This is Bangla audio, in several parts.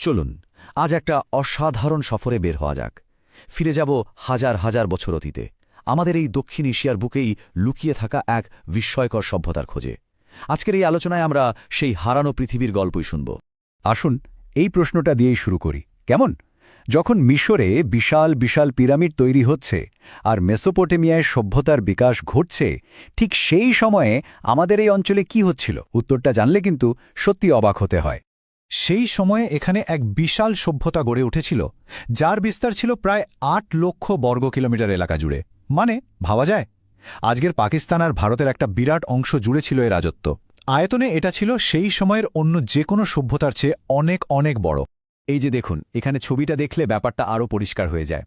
চলুন আজ একটা অসাধারণ সফরে বের হওয়া যাক। ফিরে যাব হাজার হাজার বছর অতীতে, আমাদের এই দক্ষিণ এশিয়ার বুকেই লুকিয়ে থাকা এক বিস্ময়কর সভ্যতার খোঁজে। আজকের এই আলোচনায় আমরা সেই হারানো পৃথিবীর গল্পই শুনব। আসুন এই প্রশ্নটা দিয়েই শুরু করি, কেমন? যখন মিশরে বিশাল বিশাল পিরামিড তৈরি হচ্ছে আর মেসোপটেমিয়ায় সভ্যতার বিকাশ ঘটছে, ঠিক সেই সময়ে আমাদের এই অঞ্চলে কি হচ্ছিল উত্তরটা জানলে কিন্তু সত্যি অবাক হতে হয়। সেই সময়ে এখানে এক বিশাল সভ্যতা গড়ে উঠেছিল, যার বিস্তার ছিল প্রায় ৮ লক্ষ বর্গ কিলোমিটার এলাকা জুড়ে। মানে ভাবা যায়, আজকের পাকিস্তান আর ভারতের একটা বিরাট অংশ জুড়ে ছিল এর রাজত্ব। আয়তনে এটা ছিল সেই সময়ের অন্য যে কোনো সভ্যতার চেয়ে অনেক অনেক বড়। এই যে দেখুন, এখানে ছবিটা দেখলে ব্যাপারটা আরও পরিষ্কার হয়ে যায়।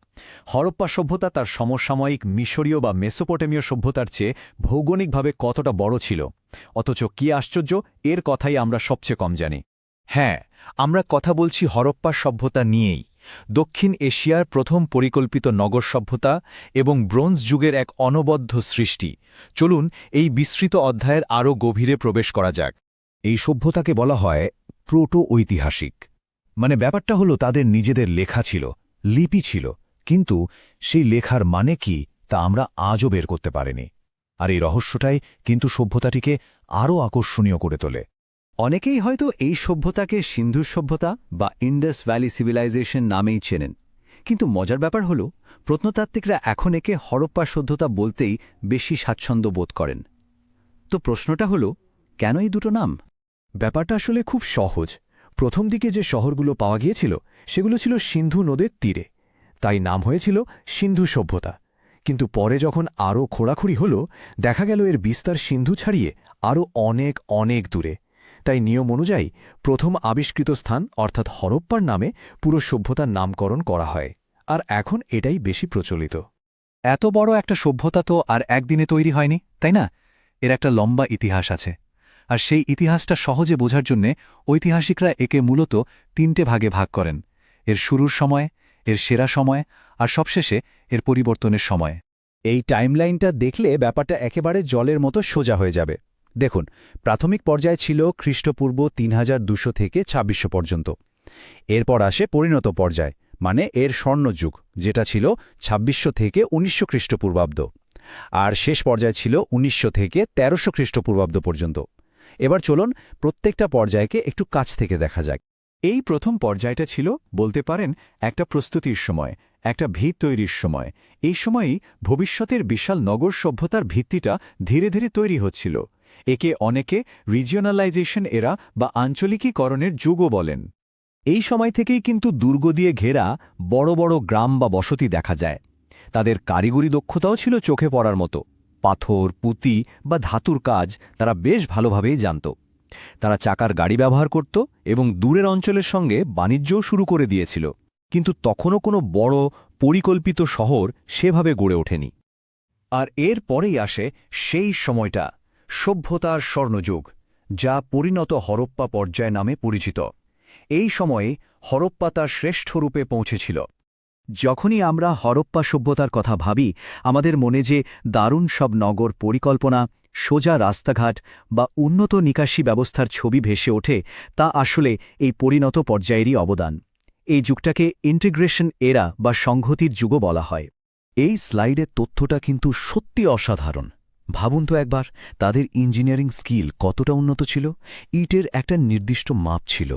হরপ্পা সভ্যতা তার সমসাময়িক মিশরীয় বা মেসোপটেমীয় সভ্যতার চেয়ে ভৌগোলিকভাবে কতটা বড় ছিল, অথচ কি আশ্চর্য, এর কথাই আমরা সবচেয়ে কম জানি। হ্যাঁ, আমরা কথা বলছি হরপ্পা সভ্যতা নিয়েই, দক্ষিণ এশিয়ার প্রথম পরিকল্পিত নগর সভ্যতা এবং ব্রোঞ্জ যুগের এক অনবদ্য সৃষ্টি। চলুন এই বিস্তৃত অধ্যায়ের আরও গভীরে প্রবেশ করা যাক। এই সভ্যতাকে বলা হয় প্রোটো ঐতিহাসিক। মানে ব্যাপারটা হলো তাদের নিজেদের লেখা ছিল, লিপি ছিল, কিন্তু সেই লেখার মানে কি তা আমরা আজও বের করতে পারিনি। আর এই রহস্যটাই কিন্তু সভ্যতাটিকে আরও আকর্ষণীয় করে তোলে। অনেকেই হয়তো এই সভ্যতাকে সিন্ধু সভ্যতা বা ইন্ডাস ভ্যালি সিভিলাইজেশন নামেই চেনেন, কিন্তু মজার ব্যাপার হল প্রত্নতাত্ত্বিকরা এখন একে হরপ্পা সভ্যতা বলতেই বেশি স্বাচ্ছন্দ্য বোধ করেন। তো প্রশ্নটা হল, কেন এই দুটো নাম? ব্যাপারটা আসলে খুব সহজ। প্রথম দিকে যে শহরগুলো পাওয়া গিয়েছিল সেগুলো ছিল সিন্ধু নদের তীরে, তাই নাম হয়েছিল সিন্ধু সভ্যতা। কিন্তু পরে যখন আরও খোঁড়াখুড়ি হল, দেখা গেল এর বিস্তার সিন্ধু ছাড়িয়ে আরও অনেক অনেক দূরে। তাই নিয়ম অনুযায়ী প্রথম আবিষ্কৃত স্থান অর্থাৎ হরপ্পার নামে পুরো সভ্যতার নামকরণ করা হয়, আর এখন এটাই বেশি প্রচলিত। এত বড় একটা সভ্যতা তো আর একদিনে তৈরি হয়নি, তাই না? এর একটা লম্বা ইতিহাস আছে, আর সেই ইতিহাসটা সহজে বোঝার জন্যে ঐতিহাসিকরা একে মূলত ৩টে ভাগে ভাগ করেন: এর শুরুর সময়, এর সেরা সময়, আর সবশেষে এর পরিবর্তনের সময়। এই টাইমলাইনটা দেখলে ব্যাপারটা একেবারে জলের মতো সোজা হয়ে যাবে। দেখুন, প্রাথমিক পর্যায় ছিল খ্রিস্টপূর্ব ৩২০০ থেকে ২৬০০ পর্যন্ত। এরপর আসে পরিণত পর্যায়, মানে এর স্বর্ণযুগ, যেটা ছিল ২৬০০ থেকে ১৯০০ খ্রিস্টপূর্বাব্দ। আর শেষ পর্যায় ছিল ১৯০০ থেকে ১৩০০ খ্রিস্টপূর্বাব্দ পর্যন্ত। এবার চলুন প্রত্যেকটা পর্যায়কে একটু কাছ থেকে দেখা যাক। এই প্রথম পর্যায়টা ছিল বলতে পারেন একটা প্রস্তুতির সময়, একটা ভিত তৈরির সময়। এই সময়েই ভবিষ্যতের বিশাল নগর সভ্যতার ভিত্তিটা ধীরে ধীরে তৈরি হচ্ছিল। একে অনেকে রিজিওনালাইজেশন এরা বা আঞ্চলিকীকরণের যুগও বলেন। এই সময় থেকেই কিন্তু দুর্গ দিয়ে ঘেরা বড় বড় গ্রাম বা বসতি দেখা যায়। তাদের কারিগরি দক্ষতাও ছিল চোখে পড়ার মতো। পাথর, পুঁতি বা ধাতুর কাজ তারা বেশ ভালোভাবেই জানত। তারা চাকার গাড়ি ব্যবহার করত এবং দূরের অঞ্চলের সঙ্গে বাণিজ্যও শুরু করে দিয়েছিল। কিন্তু তখনও কোনো বড় পরিকল্পিত শহর সেভাবে গড়ে ওঠেনি। আর এর পরেই আসে সেই সময়টা, সভ্যতার স্বর্ণযুগ, যা পরিণত হরপ্পা পর্যায় নামে পরিচিত। এই সময়ে হরপ্পা তার শ্রেষ্ঠ রূপে পৌঁছেছিল। যখনই আমরা হরপ্পা সভ্যতার কথা ভাবি, আমাদের মনে যে দারুণ সব নগর পরিকল্পনা, সোজা রাস্তাঘাট বা উন্নত নিকাশি ব্যবস্থার ছবি ভেসে ওঠে, তা আসলে এই পরিণত পর্যায়েরই অবদান। এই যুগটাকে ইন্টিগ্রেশন এরা বা সংহতির যুগও বলা হয়। এই স্লাইডের তথ্যটা কিন্তু সত্যি অসাধারণ। ভাবুন তো একবার, তাদের ইঞ্জিনিয়ারিং স্কিল কতটা উন্নত ছিল। ইটের একটা নির্দিষ্ট মাপ ছিল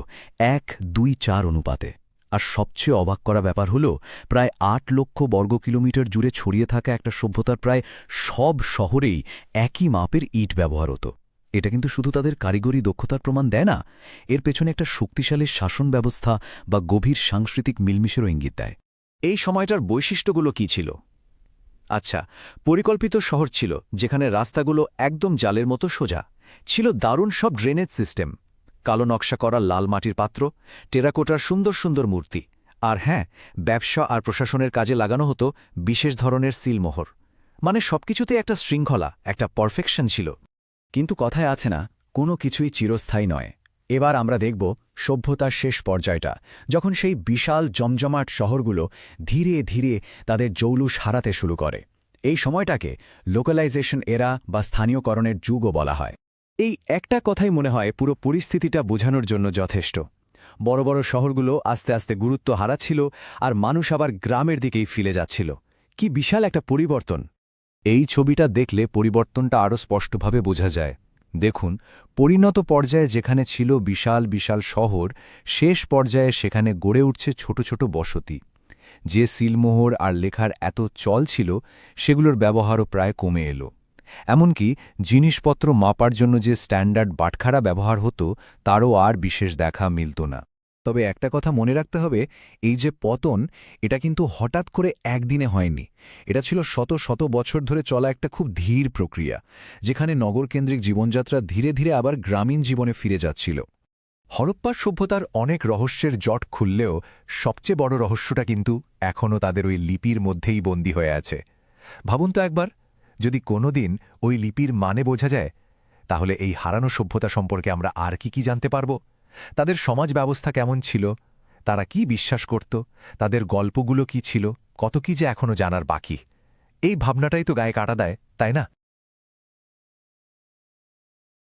১:২:৪ অনুপাতে। আর সবচেয়ে অবাক করা ব্যাপার হল, প্রায় ৮ লক্ষ বর্গ কিলোমিটার জুড়ে ছড়িয়ে থাকা একটা সভ্যতার প্রায় সব শহরেই একই মাপের ইট ব্যবহার হতো। এটা কিন্তু শুধু তাদের কারিগরি দক্ষতার প্রমাণ দেয় না, এর পেছনে একটা শক্তিশালী শাসন ব্যবস্থা বা গভীর সাংস্কৃতিক মিলমিশেরও ইঙ্গিত দেয়। এই সময়টার বৈশিষ্ট্যগুলো কি ছিল? আচ্ছা, পরিকল্পিত শহর ছিল, যেখানে রাস্তাগুলো একদম জালের মতো সোজা। ছিল দারুণ সব ড্রেনেজ সিস্টেম, কালো নকশা করা লাল মাটির পাত্র, টেরাকোটার সুন্দর সুন্দর মূর্তি। আর হ্যাঁ, ব্যবসা আর প্রশাসনের কাজে লাগানো হতো বিশেষ ধরনের সিলমোহর। মানে সবকিছুতে একটা শৃঙ্খলা, একটা পারফেকশন ছিল। কিন্তু কথায় আছে না, কোনো কিছুই চিরস্থায়ী নয়। এবার আমরা দেখব সভ্যতার শেষ পর্যায়টা, যখন সেই বিশাল জমজমাট শহরগুলো ধীরে ধীরে তাদের জৌলুস হারাতে শুরু করে। এই সময়টাকে লোকালাইজেশন এরা বা স্থানীয়করণের যুগও বলা হয়। এই একটা কথাই মনে হয় পুরো পরিস্থিতিটা বোঝানোর জন্য যথেষ্ট। বড় বড় শহরগুলো আস্তে আস্তে গুরুত্ব হারাচ্ছিল আর মানুষ আবার গ্রামের দিকেই ফিরে যাচ্ছিল। কি বিশাল একটা পরিবর্তন! এই ছবিটা দেখলে পরিবর্তনটা আরও স্পষ্টভাবে বোঝা যায়। দেখুন, পরিণত পর্যায়ে যেখানে ছিল বিশাল বিশাল শহর, শেষ পর্যায়ে সেখানে গড়ে উঠছে ছোট ছোট বসতি। যে সিলমোহর আর লেখার এত চল ছিল, সেগুলোর ব্যবহারও প্রায় কমে এলো। এমনকি জিনিসপত্র মাপার জন্য যে স্ট্যান্ডার্ড বাটখারা ব্যবহার হতো, তারও আর বিশেষ দেখা মিলত না। তবে একটা কথা মনে রাখতে হবে, এই যে পতন, এটা কিন্তু হঠাৎ করে একদিনে হয়নি। এটা ছিল শত শত বছর ধরে চলা একটা খুব ধীর প্রক্রিয়া, যেখানে নগরকেন্দ্রিক জীবনযাত্রা ধীরে ধীরে আবার গ্রামীণ জীবনে ফিরে যাচ্ছিল। হরপ্পা সভ্যতার অনেক রহস্যের জট খুললেও সবচেয়ে বড় রহস্যটা কিন্তু এখনও তাদের ওই লিপির মধ্যেই বন্দী হয়ে আছে। ভাবুন তো একবার, যদি কোনোদিন ওই লিপির মানে বোঝা যায়, তাহলে এই হারানো সভ্যতা সম্পর্কে আমরা আর কি জানতে পারব? তাদের সমাজ ব্যবস্থা কেমন ছিল, তারা কি বিশ্বাস করত, তাদের গল্পগুলো কি ছিল, কত কি যে এখনও জানার বাকি। এই ভাবনাটাই তো গায়ে কাটা দেয়, তাই না?